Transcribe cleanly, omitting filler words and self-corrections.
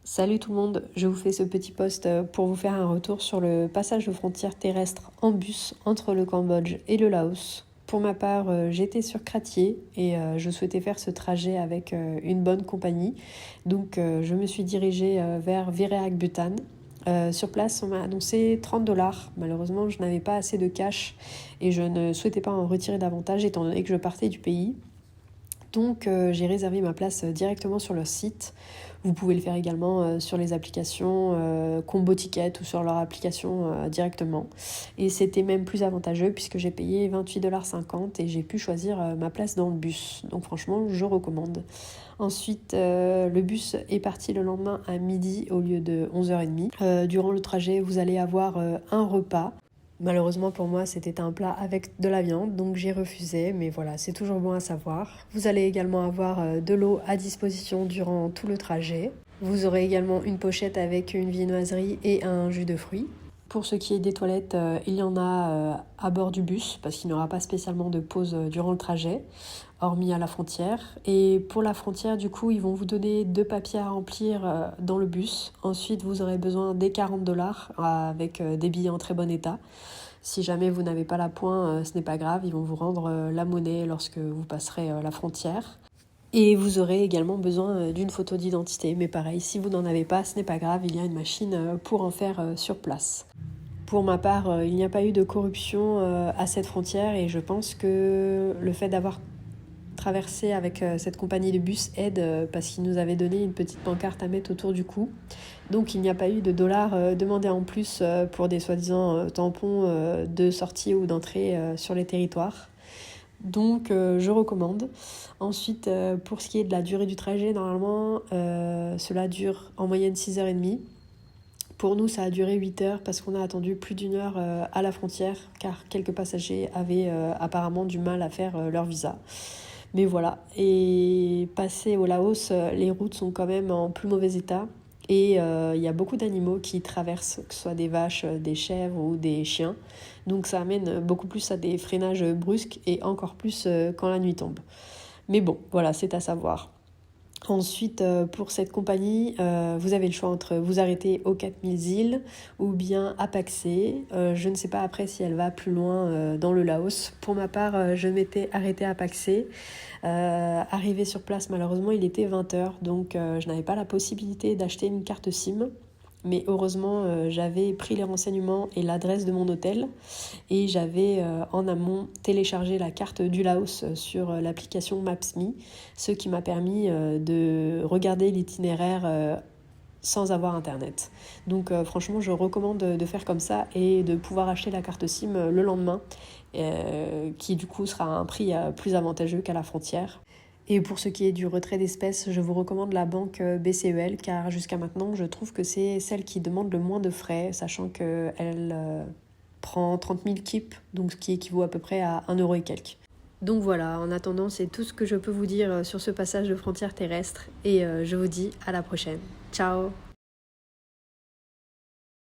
Salut tout le monde, je vous fais ce petit post pour vous faire un retour sur le passage de frontière terrestre en bus entre le Cambodge et le Laos. Pour ma part, j'étais sur Kratie et je souhaitais faire ce trajet avec une bonne compagnie. Donc je me suis dirigée vers Viréak Bhutan. Sur place, on m'a annoncé 30$. Malheureusement, je n'avais pas assez de cash et je ne souhaitais pas en retirer davantage étant donné que je partais du pays. Donc j'ai réservé ma place directement sur leur site. Vous pouvez le faire également sur les applications Combo Ticket ou sur leur application directement. Et c'était même plus avantageux puisque j'ai payé 28,50$ et j'ai pu choisir ma place dans le bus. Donc franchement, je recommande. Ensuite, le bus est parti le lendemain à midi au lieu de 11h30. Durant le trajet, vous allez avoir un repas. Malheureusement pour moi, c'était un plat avec de la viande, donc j'ai refusé, mais voilà, c'est toujours bon à savoir. Vous allez également avoir de l'eau à disposition durant tout le trajet. Vous aurez également une pochette avec une viennoiserie et un jus de fruits. Pour ce qui est des toilettes, il y en a à bord du bus, parce qu'il n'y aura pas spécialement de pause durant le trajet, hormis à la frontière. Et pour la frontière, du coup, ils vont vous donner 2 papiers à remplir dans le bus. Ensuite, vous aurez besoin des 40$ avec des billets en très bon état. Si jamais vous n'avez pas la pointe, ce n'est pas grave, ils vont vous rendre la monnaie lorsque vous passerez la frontière. Et vous aurez également besoin d'une photo d'identité. Mais pareil, si vous n'en avez pas, ce n'est pas grave, il y a une machine pour en faire sur place. Pour ma part, il n'y a pas eu de corruption à cette frontière et je pense que le fait d'avoir traversé avec cette compagnie de bus aide parce qu'ils nous avaient donné une petite pancarte à mettre autour du cou. Donc il n'y a pas eu de dollars demandés en plus pour des soi-disant tampons de sortie ou d'entrée sur les territoires. Donc je recommande. Ensuite, pour ce qui est de la durée du trajet, normalement, cela dure en moyenne 6h30. Pour nous, ça a duré 8 heures parce qu'on a attendu plus d'1 heure à la frontière car quelques passagers avaient apparemment du mal à faire leur visa. Mais voilà, et passé au Laos, les routes sont quand même en plus mauvais état et il y a beaucoup d'animaux qui traversent, que ce soit des vaches, des chèvres ou des chiens. Donc ça amène beaucoup plus à des freinages brusques et encore plus quand la nuit tombe. Mais bon, voilà, c'est à savoir. Ensuite, pour cette compagnie, vous avez le choix entre vous arrêter aux 4000 îles ou bien à Paksé. Je ne sais pas après si elle va plus loin dans le Laos. Pour ma part, je m'étais arrêtée à Paksé. Arrivée sur place, malheureusement, il était 20h, donc je n'avais pas la possibilité d'acheter une carte SIM. Mais heureusement, j'avais pris les renseignements et l'adresse de mon hôtel et j'avais en amont téléchargé la carte du Laos sur l'application Maps.me, ce qui m'a permis de regarder l'itinéraire sans avoir internet. Donc franchement, je recommande de faire comme ça et de pouvoir acheter la carte SIM le lendemain, qui du coup sera à un prix plus avantageux qu'à la frontière. Et pour ce qui est du retrait d'espèces, je vous recommande la banque BCEL car jusqu'à maintenant, je trouve que c'est celle qui demande le moins de frais, sachant qu'elle prend 30 000 kips, donc ce qui équivaut à peu près à 1€ et quelques. Donc voilà, en attendant, c'est tout ce que je peux vous dire sur ce passage de frontière terrestre et je vous dis à la prochaine. Ciao!